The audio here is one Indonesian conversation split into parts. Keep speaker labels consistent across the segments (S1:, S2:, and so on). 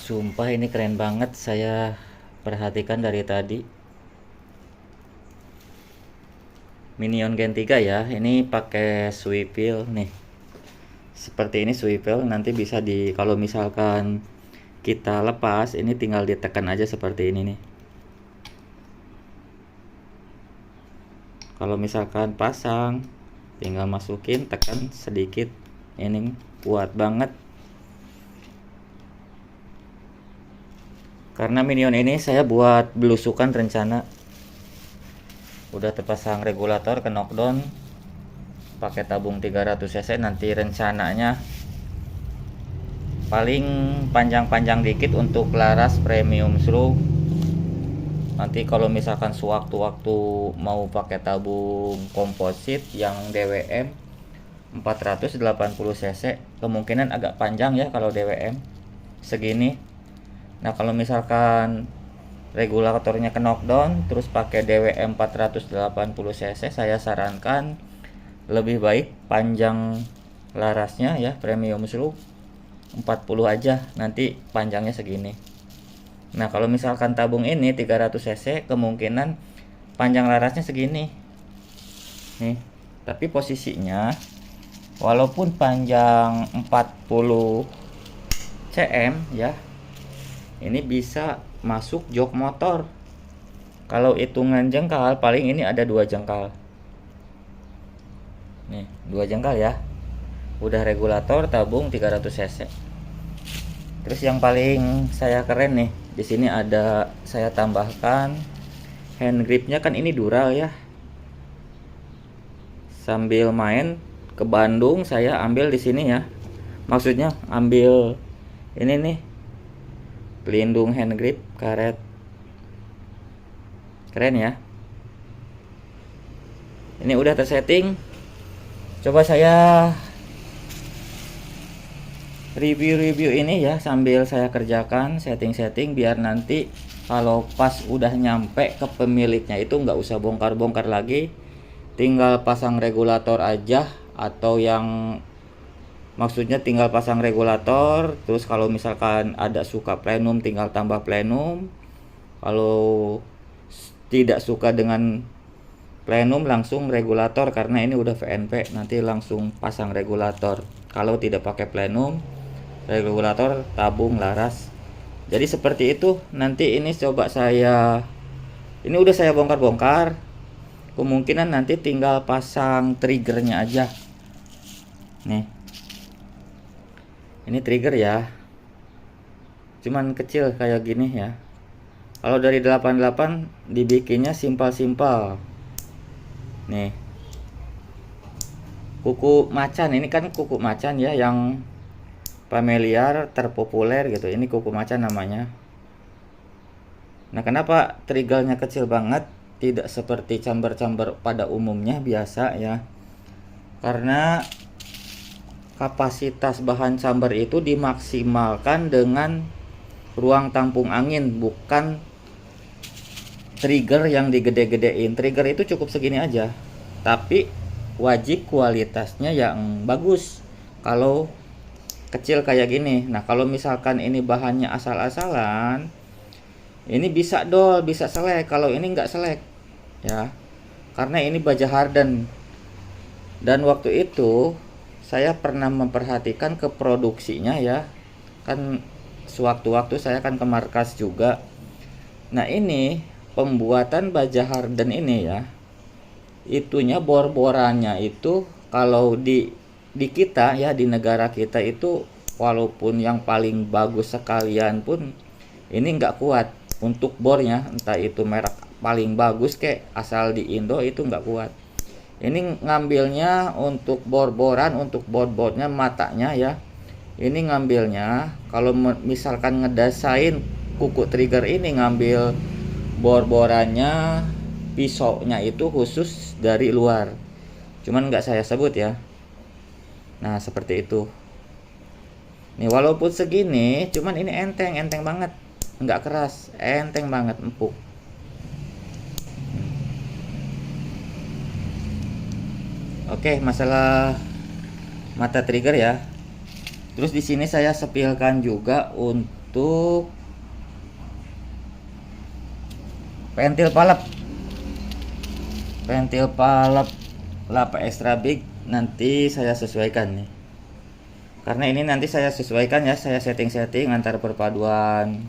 S1: Sumpah ini keren banget, saya perhatikan dari tadi. Minion Gen 3 ya, ini pakai swivel nih. Seperti ini swivel, nanti bisa di kalau misalkan kita lepas, ini tinggal ditekan aja seperti ini nih. Kalau misalkan pasang, tinggal masukin, tekan sedikit. Ini kuat banget. Karena minion ini saya buat belusukan rencana. Udah terpasang regulator ke knockdown, pakai tabung 300 cc. Nanti rencananya paling panjang-panjang dikit untuk laras premium slow. Nanti kalau misalkan sewaktu-waktu mau pakai tabung komposit yang DWM 480 cc, kemungkinan agak panjang ya kalau DWM segini. Nah kalau misalkan regulatornya ke knockdown terus pakai DWM 480 cc, saya sarankan lebih baik panjang larasnya ya premium slow 40 aja, nanti panjangnya segini. Nah kalau misalkan tabung ini 300 cc, kemungkinan panjang larasnya segini nih, tapi posisinya walaupun panjang 40 cm ya, ini bisa masuk jok motor. Kalau hitungan jengkal paling ini ada 2 jengkal nih, 2 jengkal ya. Udah regulator, tabung 300 cc. Terus yang paling saya keren nih, di sini ada saya tambahkan hand gripnya, kan ini dural ya. Sambil main ke Bandung saya ambil di sini ya. Maksudnya ambil ini nih, pelindung hand grip karet. Keren ya. Ini udah tersetting. Coba saya review ini ya sambil saya kerjakan setting-setting, biar nanti kalau pas udah nyampe ke pemiliknya itu nggak usah bongkar-bongkar lagi, tinggal pasang regulator aja. Atau yang maksudnya tinggal pasang regulator, terus kalau misalkan ada suka plenum tinggal tambah plenum, kalau tidak suka dengan plenum langsung regulator, karena ini udah VNP, nanti langsung pasang regulator. Kalau tidak pakai plenum, regulator tabung laras. Jadi seperti itu. Nanti ini coba ini udah saya bongkar-bongkar, kemungkinan nanti tinggal pasang triggernya aja nih. Ini trigger ya, cuman kecil kayak gini ya. Kalau dari 88 dibikinnya simpel-simpel nih. Kuku macan, ini kan kuku macan ya, yang familiar terpopuler gitu. Ini kuku macan namanya. Nah kenapa triggernya kecil banget, tidak seperti chamber-chamber pada umumnya biasa ya? Karena kapasitas bahan chamber itu dimaksimalkan dengan ruang tampung angin, bukan trigger yang digede-gedein. Trigger itu cukup segini aja, tapi wajib kualitasnya yang bagus kalau kecil kayak gini. Nah kalau misalkan ini bahannya asal-asalan, ini bisa dol, bisa selek. Kalau ini nggak selek ya, karena ini baja harden. Dan waktu itu saya pernah memperhatikan ke produksinya ya, kan sewaktu-waktu saya kan ke markas juga. Nah ini pembuatan baja harden ini ya, itunya bor-borannya itu kalau di kita ya, di negara kita itu, walaupun yang paling bagus sekalian pun ini nggak kuat untuk bornya. Entah itu merek paling bagus kayak asal di Indo itu nggak kuat. Ini ngambilnya untuk bor-boran, untuk board-boardnya, matanya ya. Ini ngambilnya kalau misalkan ngedesain kuku trigger ini, ngambil bor-borannya, pisaunya itu khusus dari luar, cuman nggak saya sebut ya. Nah seperti itu nih, walaupun segini, cuman ini enteng banget, nggak keras, enteng banget, empuk. Oke, masalah mata trigger ya. Terus di sini saya sepilkan juga untuk pentil palep lapa extra big nanti saya sesuaikan nih, karena ini nanti saya sesuaikan ya, saya setting antara perpaduan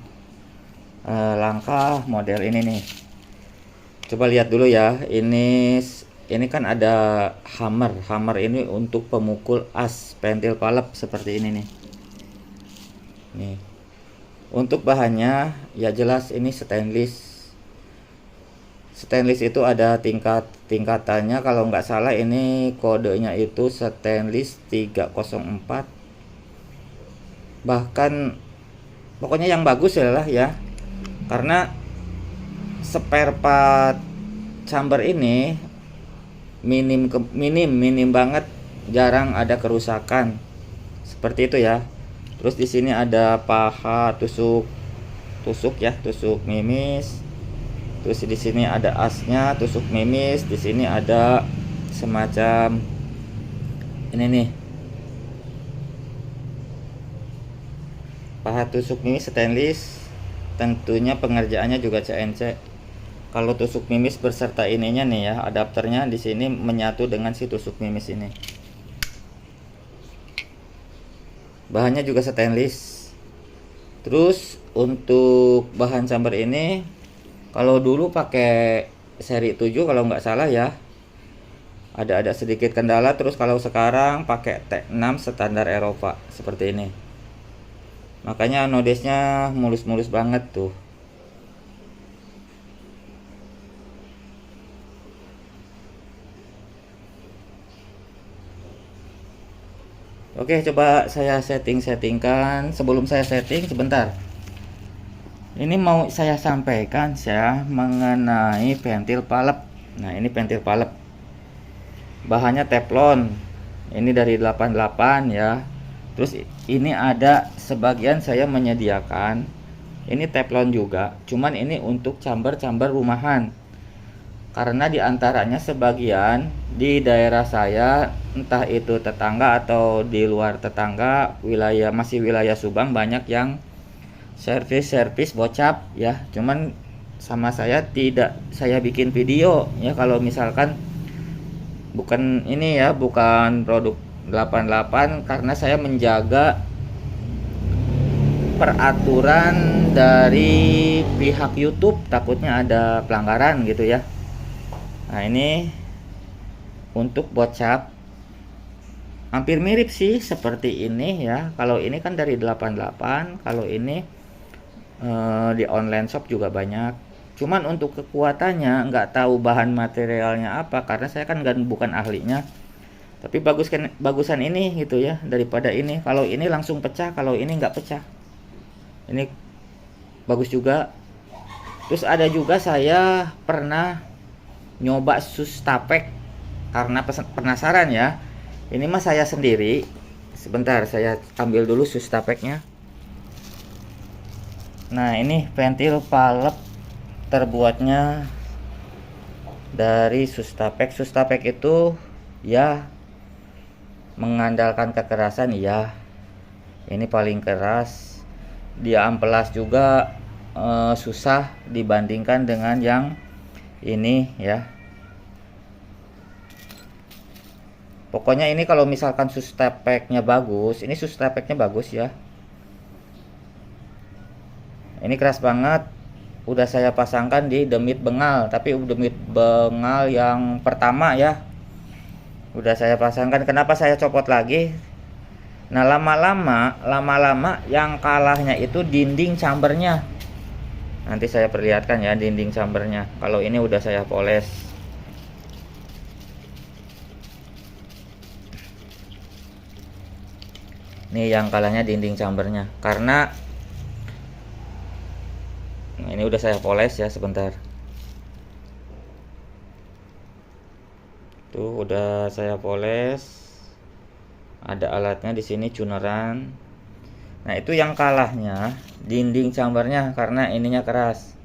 S1: langkah model ini nih. Coba lihat dulu ya, ini kan ada hammer ini untuk pemukul as pentil palep seperti ini nih. Nih untuk bahannya ya jelas ini stainless itu ada tingkatannya, kalau nggak salah ini kodenya itu stainless 304, bahkan pokoknya yang bagus adalah ya, karena spare part chamber ini minim banget, jarang ada kerusakan seperti itu ya. Terus di sini ada paha tusuk ya, tusuk mimis. Terus di sini ada asnya tusuk mimis, di sini ada semacam ini nih, paha tusuk mimis stainless, tentunya pengerjaannya juga CNC. Kalau tusuk mimis berserta ininya nih ya, adapternya di sini menyatu dengan si tusuk mimis ini. Bahannya juga stainless. Terus untuk bahan chamber ini, kalau dulu pakai seri 7 kalau nggak salah ya, ada sedikit kendala. Terus kalau sekarang pakai T6 standar Eropa seperti ini, makanya nodesnya mulus banget tuh. Oke, coba saya settingkan. Sebelum saya setting, sebentar. Ini mau saya sampaikan mengenai pentil palep. Nah, ini pentil palep. Bahannya teflon. Ini dari 88 ya. Terus ini ada sebagian saya menyediakan. Ini teflon juga, cuman ini untuk chamber rumahan. Karena diantaranya sebagian di daerah saya, entah itu tetangga atau di luar tetangga, masih wilayah Subang, banyak yang servis bocap ya. Cuman sama saya tidak saya bikin video ya, kalau misalkan bukan ini ya, bukan produk 88, karena saya menjaga peraturan dari pihak YouTube, takutnya ada pelanggaran gitu ya. Nah, ini untuk bocap hampir mirip sih seperti ini ya. Kalau ini kan dari 88, kalau ini di online shop juga banyak. Cuman untuk kekuatannya nggak tahu bahan materialnya apa, karena saya kan bukan ahlinya. Tapi bagusan ini gitu ya daripada ini. Kalau ini langsung pecah, kalau ini nggak pecah. Ini bagus juga. Terus ada juga saya pernah nyoba Sustapek karena penasaran ya. Ini mah saya sendiri. Sebentar, saya ambil dulu Sustapeknya. Nah, ini pentil palep terbuatnya dari Sustapek. Sustapek itu ya mengandalkan kekerasan ya. Ini paling keras. Dia amplas juga susah dibandingkan dengan yang ini ya. Pokoknya ini kalau misalkan Sustapeknya bagus, ini Sustapeknya bagus ya. Ini keras banget. Udah saya pasangkan di demit bengal, tapi demit bengal yang pertama ya. Udah saya pasangkan. Kenapa saya copot lagi? Nah, lama-lama yang kalahnya itu dinding chambernya. Nanti saya perlihatkan ya dinding chambernya. Kalau ini udah saya poles. Nih yang kalahnya dinding chambernya, karena ini udah saya poles ya, sebentar. Tuh udah saya poles. Ada alatnya di sini, tuneran. Nah, itu yang kalahnya dinding chambernya karena ininya keras.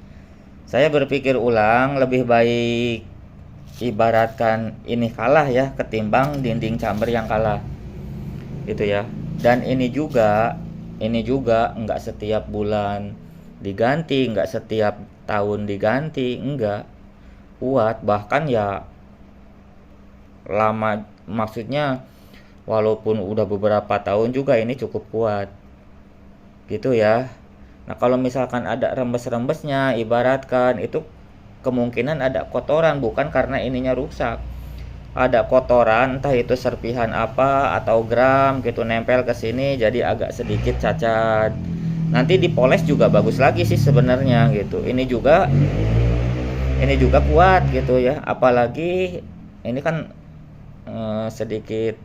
S1: Saya berpikir ulang, lebih baik ibaratkan ini kalah ya ketimbang dinding chamber yang kalah. Gitu ya. Dan ini juga ini juga nggak setiap bulan diganti, nggak setiap tahun diganti, enggak, kuat. Bahkan ya lama, maksudnya walaupun udah beberapa tahun juga ini cukup kuat gitu ya. Nah kalau misalkan ada rembes-rembesnya, ibaratkan itu kemungkinan ada kotoran, bukan karena ininya rusak. Ada kotoran, entah itu serpihan apa atau gram gitu nempel ke sini, jadi agak sedikit cacat. Nanti dipoles juga bagus lagi sih sebenarnya gitu. Ini juga kuat gitu ya. Apalagi ini kan sedikit,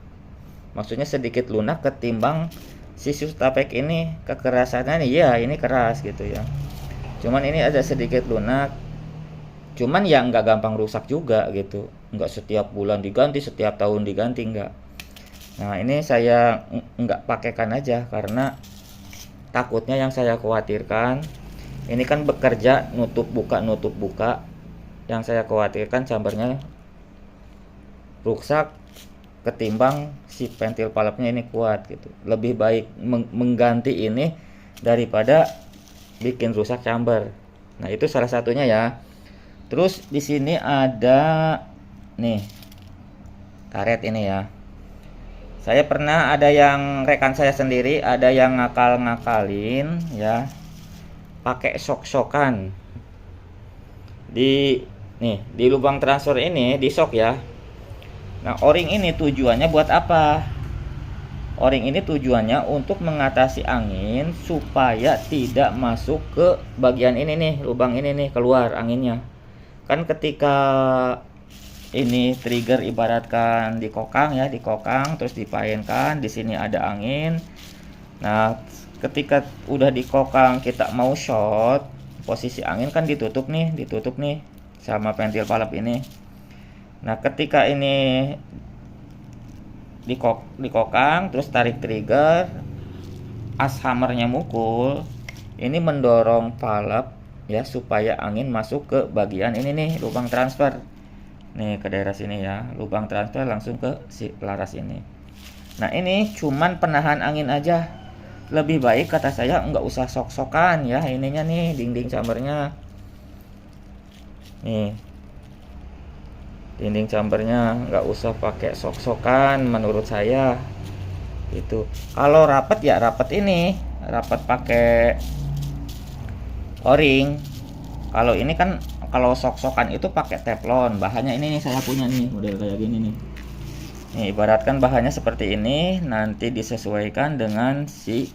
S1: maksudnya sedikit lunak ketimbang si Sustapek ini. Kekerasannya nih ya, ini keras gitu ya. Cuman ini ada sedikit lunak. Cuman ya nggak gampang rusak juga gitu, nggak setiap bulan diganti, setiap tahun diganti, nggak. Nah ini saya nggak pakaikan aja karena takutnya, yang saya khawatirkan ini kan bekerja nutup buka, yang saya khawatirkan chambernya rusak ketimbang si pentil palapnya ini kuat gitu. Lebih baik mengganti ini daripada bikin rusak chamber. Nah itu salah satunya ya. Terus di sini ada nih karet ini ya. Saya pernah ada yang rekan saya sendiri ada yang ngakal-ngakalin ya, pakai sok-sokan di lubang transfer ini, di sok ya. Nah o-ring ini tujuannya buat apa? O-ring ini tujuannya untuk mengatasi angin supaya tidak masuk ke bagian ini nih, lubang ini nih, keluar anginnya. Kan ketika ini trigger ibaratkan dikokang ya, dikokang terus dipainkan, di sini ada angin. Nah ketika udah dikokang kita mau short, posisi angin kan ditutup nih sama pentil palap ini. Nah ketika ini dikokang terus tarik trigger, as hammernya mukul, ini mendorong palap ya supaya angin masuk ke bagian ini nih, lubang transfer nih, ke daerah sini ya, lubang transfer langsung ke si laras ini. Nah ini cuman penahan angin aja, lebih baik kata saya nggak usah sok-sokan ya ininya nih, dinding chambernya nih, dinding chambernya nggak usah pakai sok-sokan menurut saya itu. Kalau rapet ya rapet ini, rapet pakai o-ring. Kalau ini kan, kalau sok-sokan itu pakai teflon. Bahannya ini nih, saya punya nih model kayak gini nih. Nih ibaratkan bahannya seperti ini, nanti disesuaikan dengan si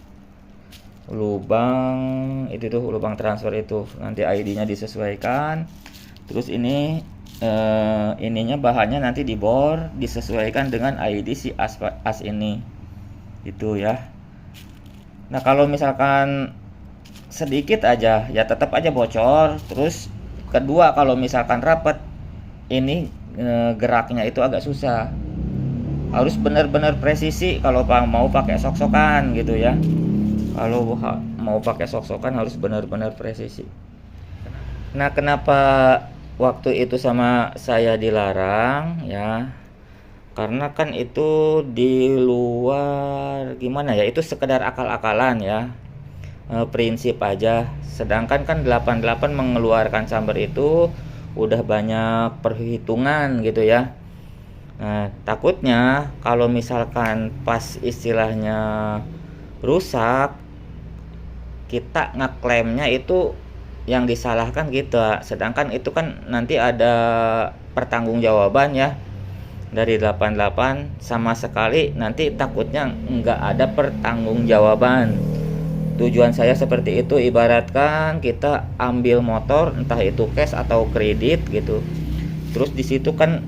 S1: lubang itu tuh, lubang transfer itu. Nanti ID-nya disesuaikan. Terus ini ininya bahannya nanti dibor, disesuaikan dengan ID si as ini. Itu ya. Nah kalau misalkan sedikit aja ya tetap aja bocor. Terus kedua, kalau misalkan rapet ini geraknya itu agak susah, harus benar-benar presisi kalau mau pakai sok-sokan gitu ya. Kalau mau pakai sok-sokan harus benar-benar presisi. Nah kenapa waktu itu sama saya dilarang ya, karena kan itu di luar, gimana ya, itu sekedar akal-akalan ya, prinsip aja. Sedangkan kan 88 mengeluarkan chamber itu udah banyak perhitungan gitu ya. Nah takutnya kalau misalkan pas istilahnya rusak, kita ngeklaimnya itu yang disalahkan kita, sedangkan itu kan nanti ada pertanggungjawaban ya dari 88. Sama sekali nanti takutnya nggak ada pertanggungjawaban. Tujuan saya seperti itu, ibaratkan kita ambil motor entah itu cash atau kredit gitu, terus di situ kan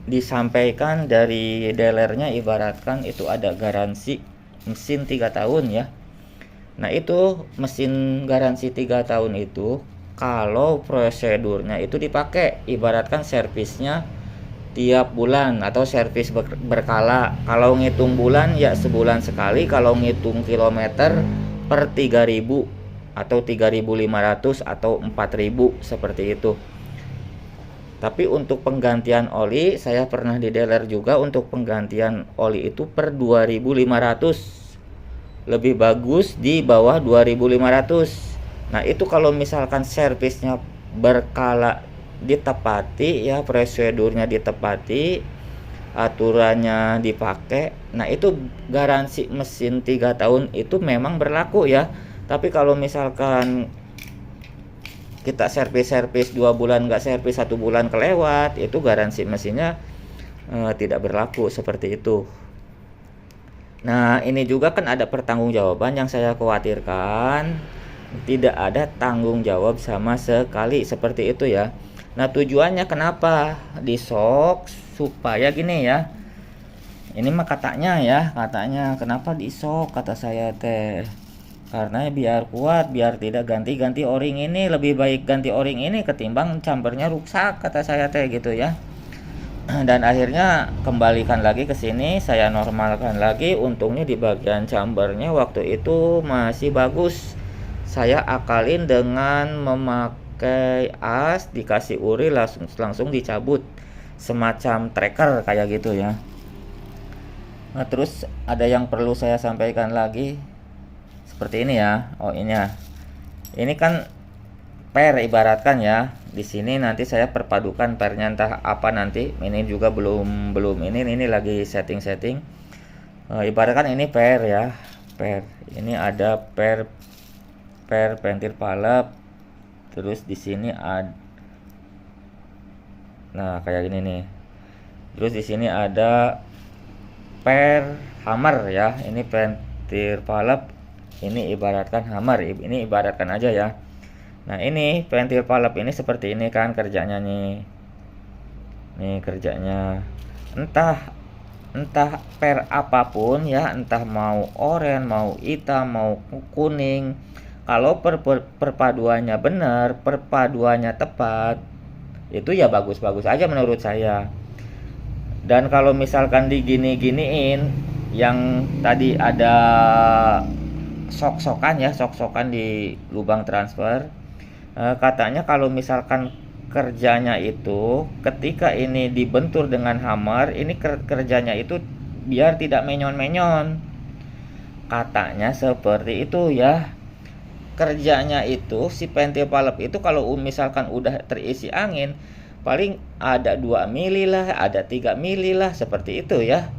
S1: disampaikan dari dealernya ibaratkan itu ada garansi mesin 3 tahun ya. Nah itu mesin garansi 3 tahun itu kalau prosedurnya itu dipakai, ibaratkan servisnya tiap bulan atau servis berkala. Kalau ngitung bulan ya sebulan sekali, kalau ngitung kilometer per 3000 atau 3500 atau 4000 seperti itu. Tapi untuk penggantian oli, saya pernah di dealer juga, untuk penggantian oli itu per 2500 lebih bagus di bawah 2500. Nah itu kalau misalkan servisnya berkala ditepati ya, prosedurnya ditepati, aturannya dipakai, nah itu garansi mesin 3 tahun itu memang berlaku ya. Tapi kalau misalkan kita servis 2 bulan nggak servis, 1 bulan kelewat, itu garansi mesinnya tidak berlaku seperti itu. Nah ini juga kan ada pertanggungjawaban yang saya khawatirkan tidak ada tanggung jawab sama sekali seperti itu ya. Nah tujuannya kenapa disok, supaya gini ya, ini mah katanya kenapa disok kata saya teh, karena biar kuat, biar tidak ganti-ganti o-ring ini, lebih baik ganti o-ring ini ketimbang chambernya rusak kata saya teh gitu ya. Dan akhirnya kembalikan lagi ke sini, saya normalkan lagi, untungnya di bagian chambernya waktu itu masih bagus. Saya akalin dengan memakai as, dikasih uri, langsung dicabut, semacam tracker kayak gitu ya. Nah terus ada yang perlu saya sampaikan lagi seperti ini ya. Oh ini kan per, ibaratkan ya, di sini nanti saya perpadukan pernya entah apa nanti, ini juga belum ini lagi setting. Ibaratkan ini per ya, ini ada per pentil valve, terus di sini ada, nah kayak gini nih, terus di sini ada per hammer ya, ini pentil valve, ini ibaratkan hammer, ini ibaratkan aja ya. Nah ini pentil valve ini seperti ini kan kerjanya nih kerjanya, entah per apapun ya, entah mau oranye, mau hitam, mau kuning, kalau perpaduannya benar, perpaduannya tepat, itu ya bagus-bagus aja menurut saya. Dan kalau misalkan digini-giniin, yang tadi ada sok-sokan di lubang transfer, katanya kalau misalkan kerjanya itu ketika ini dibentur dengan hammer, ini kerjanya itu biar tidak menyon-menyon, katanya seperti itu ya. Kerjanya itu si pentil valve itu kalau misalkan udah terisi angin, paling ada 2 mili lah, ada 3 mili lah, seperti itu ya.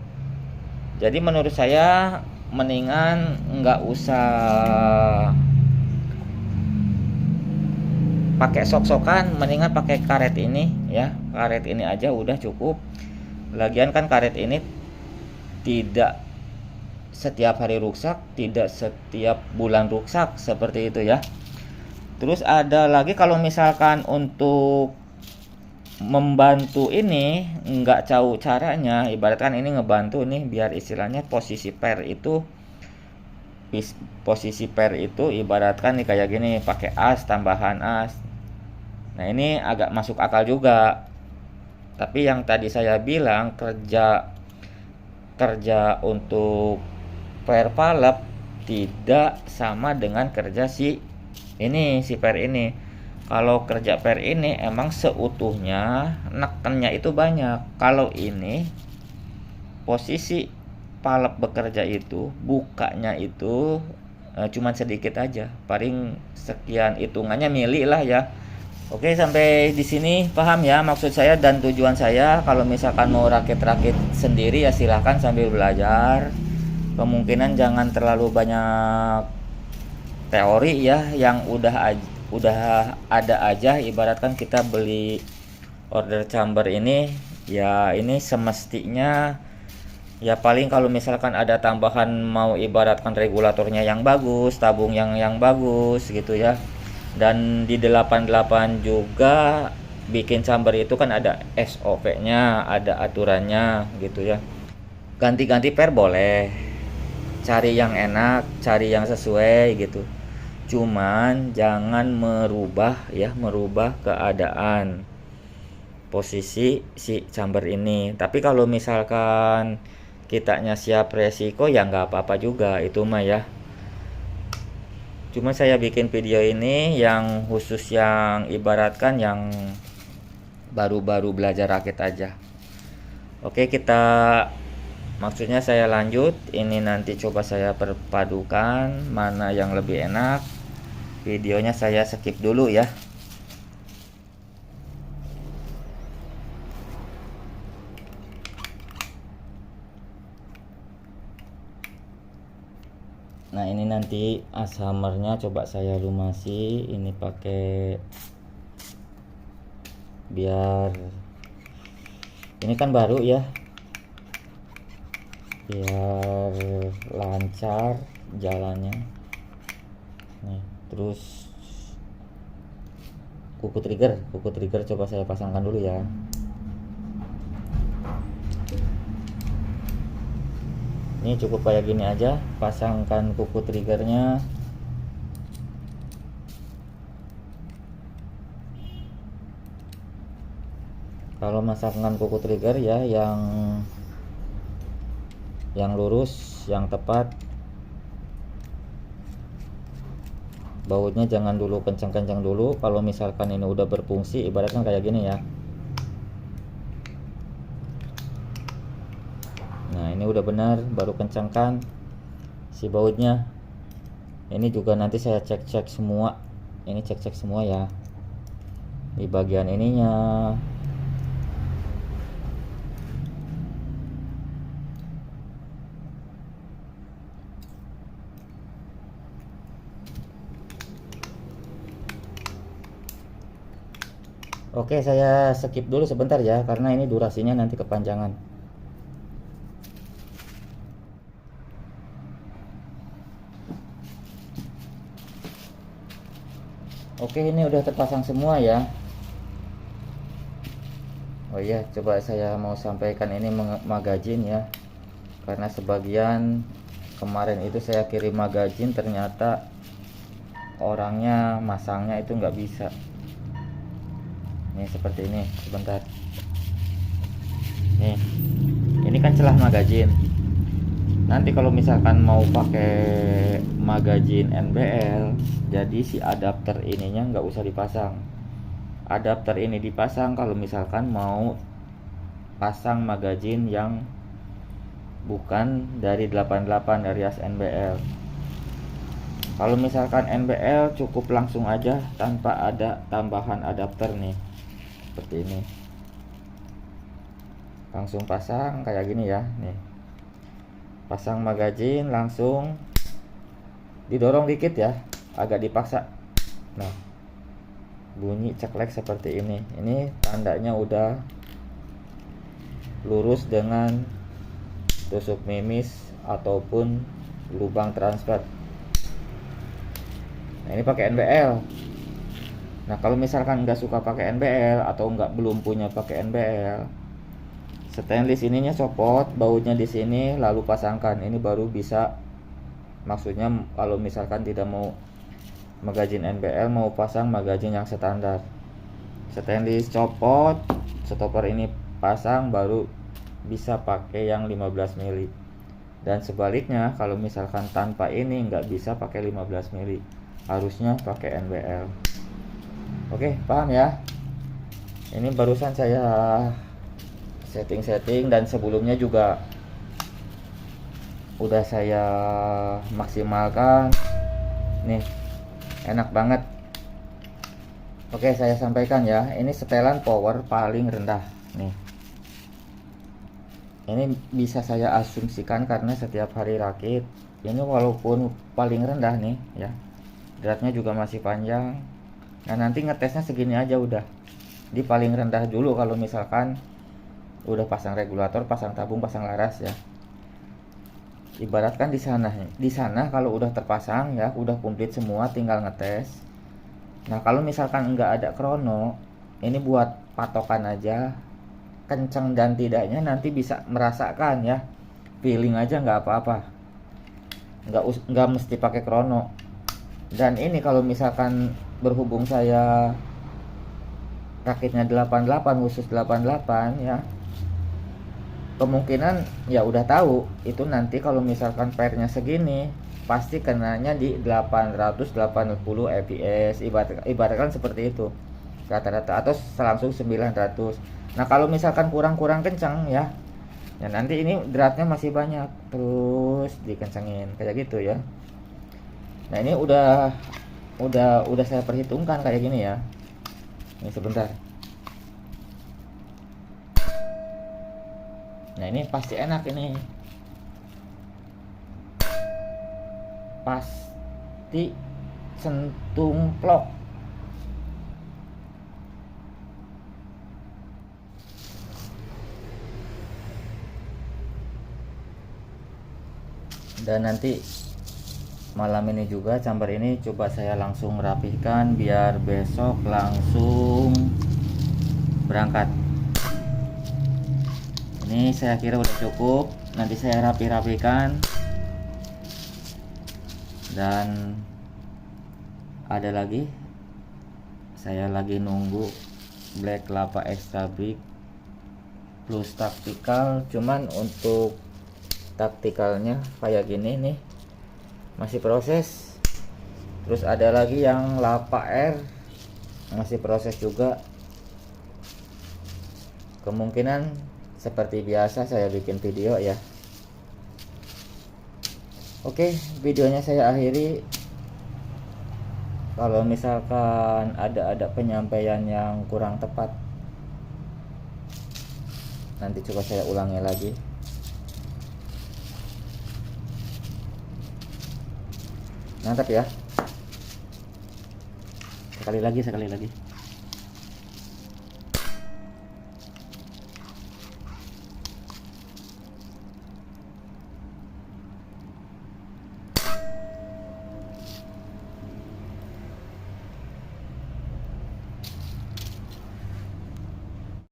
S1: Jadi menurut saya mendingan nggak usah pakai sok-sokan, mendingan pakai karet ini ya, karet ini aja udah cukup. Lagian kan karet ini tidak setiap hari rusak, tidak setiap bulan rusak, seperti itu ya. Terus ada lagi kalau misalkan untuk membantu ini nggak tahu caranya, ibaratkan ini ngebantu nih biar istilahnya posisi per itu ibaratkan nih kayak gini, pakai as, tambahan as. Nah ini agak masuk akal juga. Tapi yang tadi saya bilang kerja untuk per valve tidak sama dengan kerja si per ini. Kalau kerja per ini emang seutuhnya nekennya itu banyak. Kalau ini posisi valve bekerja itu bukanya itu cuman sedikit aja, paling sekian hitungannya mili lah ya. Oke, sampai di sini paham ya maksud saya dan tujuan saya. Kalau misalkan mau rakit-rakit sendiri ya silahkan sambil belajar. Kemungkinan jangan terlalu banyak teori ya, yang udah ada aja. Ibaratkan kita beli order chamber ini ya, ini semestinya ya paling kalau misalkan ada tambahan, mau ibaratkan regulatornya yang bagus, tabung yang bagus gitu ya. Dan di 88 juga bikin chamber itu kan ada SOP-nya, ada aturannya gitu ya. Ganti-ganti per boleh, cari yang enak, cari yang sesuai gitu. Cuman jangan merubah keadaan posisi si chamber ini. Tapi kalau misalkan kitanya siap resiko ya nggak apa-apa juga itu mah ya. Cuma saya bikin video ini yang khusus yang ibaratkan yang baru-baru belajar rakit aja. Oke, kita Maksudnya saya lanjut, ini nanti coba saya perpadukan mana yang lebih enak. Videonya saya skip dulu ya. Nah ini nanti ashammernya coba saya lumasi, ini pakai biar ini kan baru ya, biar lancar jalannya. Nih, terus kuku trigger coba saya pasangkan dulu ya. Ini cukup kayak gini aja, pasangkan kuku triggernya. Kalau masangkan kuku trigger ya yang lurus, yang tepat. Bautnya jangan dulu kencang-kencang dulu. Kalau misalkan ini udah berfungsi, ibaratnya kayak gini ya. Nah ini udah benar, baru kencangkan si bautnya. Ini juga nanti saya cek-cek semua. Ini cek-cek semua ya, di bagian ininya. Oke, saya skip dulu sebentar ya, karena ini durasinya nanti kepanjangan. Oke, ini udah terpasang semua ya. Oh iya, coba saya mau sampaikan ini magazin ya. Karena sebagian kemarin itu saya kirim magazin, ternyata orangnya masangnya itu nggak bisa. Ini seperti ini, sebentar. Nih, ini kan celah magazin. Nanti kalau misalkan mau pakai magazin NBL, jadi si adapter ininya nggak usah dipasang. Adapter ini dipasang kalau misalkan mau pasang magazin yang bukan dari 88 dari as NBL. Kalau misalkan NBL cukup langsung aja tanpa ada tambahan adapter nih, seperti ini. Langsung pasang kayak gini ya, nih. Pasang magazin langsung didorong dikit ya, agak dipaksa. Nah, bunyi ceklek seperti ini. Ini tandanya udah lurus dengan tusuk mimis ataupun lubang transfer. Nah, ini pakai NBL. Nah, kalau misalkan nggak suka pakai NBL atau belum punya pakai NBL, stainless ininya copot, bautnya di sini, lalu pasangkan. Ini baru bisa. Maksudnya kalau misalkan tidak mau magazin NBL, mau pasang magazin yang standar, stainless copot, stopper ini pasang, baru bisa pakai yang 15 mili. Dan sebaliknya, kalau misalkan tanpa ini nggak bisa pakai 15 mili, harusnya pakai NBL. Oke, paham ya? Ini barusan saya setting dan sebelumnya juga udah saya maksimalkan. Nih, enak banget. Oke, saya sampaikan ya, ini setelan power paling rendah nih. Ini bisa saya asumsikan karena setiap hari rakit. Ini walaupun paling rendah nih ya, dratnya juga masih panjang. Nah, nanti ngetesnya segini aja udah. Di paling rendah dulu kalau misalkan udah pasang regulator, pasang tabung, pasang laras ya. Ibaratkan di sana kalau udah terpasang ya, udah komplit semua, tinggal ngetes. Nah, kalau misalkan nggak ada krono, ini buat patokan aja, kenceng dan tidaknya nanti bisa merasakan ya, feeling aja, nggak apa-apa, nggak mesti pakai krono. Dan ini kalau misalkan berhubung saya rakitnya 88, khusus 88 ya, kemungkinan ya udah tahu itu nanti kalau misalkan pairnya segini pasti kenanya di 880 fps, ibaratkan seperti itu rata-rata, atau langsung 900. Nah, kalau misalkan kurang kencang ya, Dan nanti ini dratnya masih banyak, terus dikencengin kayak gitu ya. Nah ini udah saya perhitungkan kayak gini ya. Ini sebentar. Nah ini pasti enak ini, pasti sentung plok. Dan nanti malam ini juga camber ini coba saya langsung rapihkan biar besok langsung berangkat. Ini saya kira udah cukup, nanti saya rapi-rapikan. Dan ada lagi, saya lagi nunggu black lava extra big plus taktikal, cuman untuk taktikalnya kayak gini nih masih proses. Terus ada lagi yang lava air masih proses juga. Kemungkinan seperti biasa saya bikin video ya. Oke, videonya saya akhiri. Kalau misalkan ada penyampaian yang kurang tepat, nanti coba saya ulangi lagi. Mantap ya. Sekali lagi.